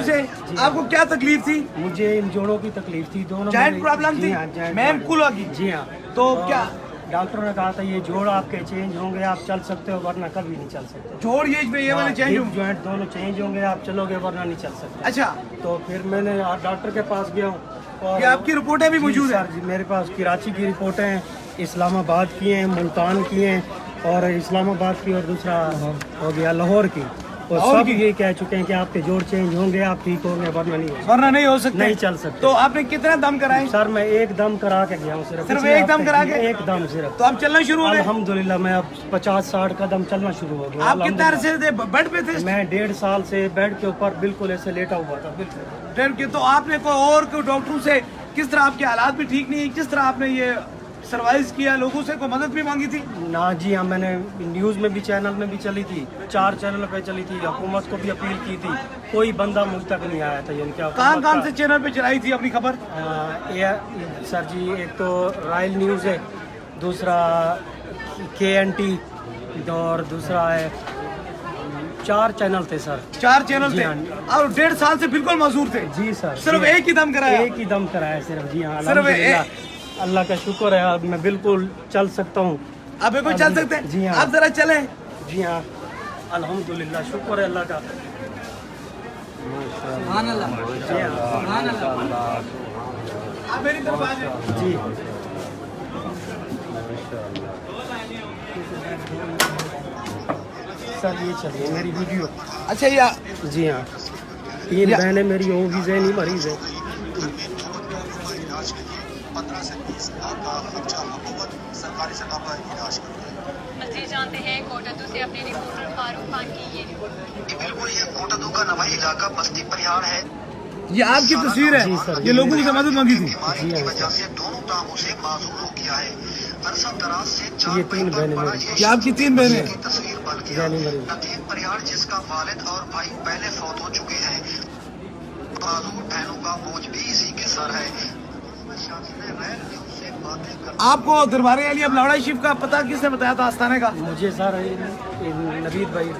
سے آپ کو کیا تکلیف تھی؟ مجھے ان جوڑوں کی تکلیف تھی دونوں. جوائنٹ پرابلم تھی؟ میم کلوا کی. جی ہاں. تو کیا ڈاکٹروں نے کہا تھا یہ جوڑ آپ کے چینج ہوں گے, آپ چل سکتے ہو ورنہ کبھی نہیں چل سکتے. جوڑ یہ والے چینج ہوں گے, جوائنٹ دونوں چینج ہوں گے, آپ چلو گے ورنہ نہیں چل سکتے. اچھا تو پھر میں نے ڈاکٹر کے پاس گیا ہوں. یہ آپ کی رپورٹیں بھی موجود ہیں؟ جی میرے پاس کراچی کی رپورٹیں ہیں, اسلام آباد کی ہیں, ملتان کی ہیں, اور اسلام آباد کی, اور دوسرا ہو گیا لاہور کی. اور سب یہ کہہ چکے ہیں کہ آپ کے جوڑ چینج ہوں گے, آپ ٹھیک ہوں گے ورنہ نہیں ہو سکتے, نہیں چل سکتے. تو آپ نے کتنے دم کرائے؟ سر میں ایک دم کرا کے گیا ہوں, صرف ایک دم کرا کے؟ ایک دم صرف. تو آپ چلنا شروع ہو گئے؟ الحمدللہ میں اب 50-60 قدم چلنا شروع ہو گیا. آپ کتنے عرصے سے بیڈ پہ تھے؟ میں 1.5 سال سے بیڈ کے اوپر بالکل ایسے لیٹا ہوا تھا. بالکل. تو آپ نے کوئی ڈاکٹروں سے کس طرح, آپ کے حالات بھی ٹھیک نہیں, کس طرح آپ نے یہ سروائز کیا, لوگوں سے کوئی مدد بھی مانگی تھی؟ نا جی ہاں, میں نے نیوز میں بھی, چینل میں بھی چلی تھی, 4 چینل پہ چلی تھی, حکومت کو بھی اپیل کی تھی, کوئی بندہ مجھ تک نہیں آیا تھا. یعنی کیا کہاں سے چینل پہ چلائی تھی اپنی خبر؟ سر جی ایک تو رائل نیوز ہے, دوسرا KNT, اور دوسرا ہے 4 چینل تھے سر. 4 چینل تھے اور 1.5 سال سے بالکل معذور تھے؟ جی سر. صرف ایک ہی دم کرایا؟ ایک ہی دم کرایا صرف. جی ہاں صرف اللہ کا شکر ہے, اب میں بالکل چل سکتا ہوں. آپ بالکل چل سکتے ہیں؟ جی ہاں. آپ ذرا چلیں. جی ہاں الحمدللہ, شکر ہے اللہ کا. سبحان اللہ, جی ہاں سبحان اللہ. آپ میری طرف آ جائیں. جی سر یہ چلیے میری ویڈیو. اچھا یہ جی ہاں 3 بہنیں میری وہ بھی ذہنی مریض ہیں. 15 سے 20 لاکھ کا خرچہ حکومت سرکاری سطح پر علاج کرتی ہے. مزید جانتے ہیں کوٹادو سے اپنے رپورٹر فاروق خان کی یہ رپورٹ. بالکل یہ کوٹادو کا نوائی علاقہ بستی پریار ہے. یہ آپ کی تصویر ہے؟ یہ لوگوں سے مدد مانگی تھی؟ بیماری کی وجہ سے دونوں ٹانگوں سے معذور ہو گیا ہے. عرصہ دراز سے 4 یہ 3 بہنیں بڑا میری. یہ آپ کی 3 بہنیں کی تصویر بن گیا. ندیم پریار جس کا والد اور بھائی پہلے فوت ہو چکے ہیں, معذور بہنوں کا بوجھ بھی اسی کے سر ہے. آپ کو دربار علی اب لاڑا شریف کا پتہ کس نے بتایا تھا, آستانے کا؟ مجھے سر نوید بھائی,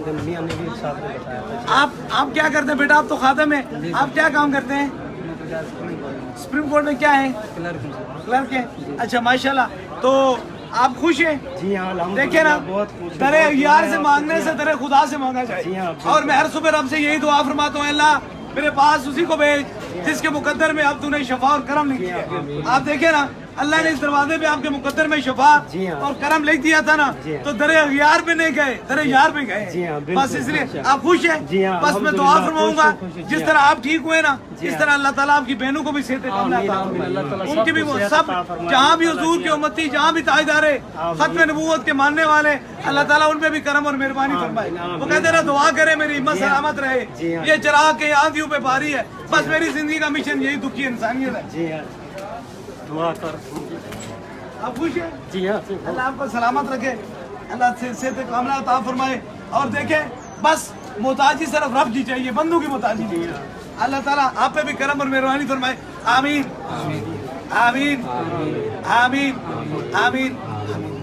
میاں نوید صاحب نے بتایا تھا. آپ کیا کرتے ہیں بیٹا؟ آپ تو خادم ہیں, آپ کیا کام کرتے ہیں؟ سپریم کورٹ میں کیا ہے؟ کلرک ہے. اچھا ماشاءاللہ. تو آپ خوش ہیں؟ جی ہاں دیکھیں نا, بہت خوش. در یار سے مانگنے سے در خدا سے مانگا جائے. اور میں ہر صبح رب سے یہی دعا فرماتا ہوں, اللہ میرے پاس اسی کو بھیج جس کے مقدر میں اب تو نے شفا اور کرم لکھ دیا. آپ دیکھیں نا, اللہ نے اس دروازے پہ آپ کے مقدر میں شفا اور کرم لکھ دیا تھا نا, تو در یار پہ نہیں گئے, در یار پہ گئے. بس اس لیے آپ خوش ہیں. بس میں دعا فرماؤں گا جس طرح آپ ٹھیک ہوئے نا, اس طرح اللہ تعالیٰ آپ کی بہنوں کو بھی صحت کاملہ عطا فرمائے. ان کی بھی وہ سب جہاں بھی حضور کی امتی, جہاں بھی تاجدارے ختم نبوت کے ماننے والے, اللہ تعالیٰ ان پہ بھی کرم اور مہربانی فرمائے. وہ کہتے ہیں دعا کرے میری ہمت سلامت رہے, یہ چراغ کے آندھیوں پہ باری ہے. بس میری زندگی کا مشن یہی دکھی انسانیت ہے. جی ہاں دعا کر. آپ خوش ہیں؟ جی ہاں اللہ آپ کو سلامت رکھے, اللہ سے صحت کاملہ عطا فرمائے. اور دیکھیں بس محتاجی صرف رب جی چاہیے, بندوں کی محتاجی نہیں. اللہ تعالیٰ آپ پہ بھی کرم اور مہربانی فرمائے. آمین آمین آمین آمین آمین.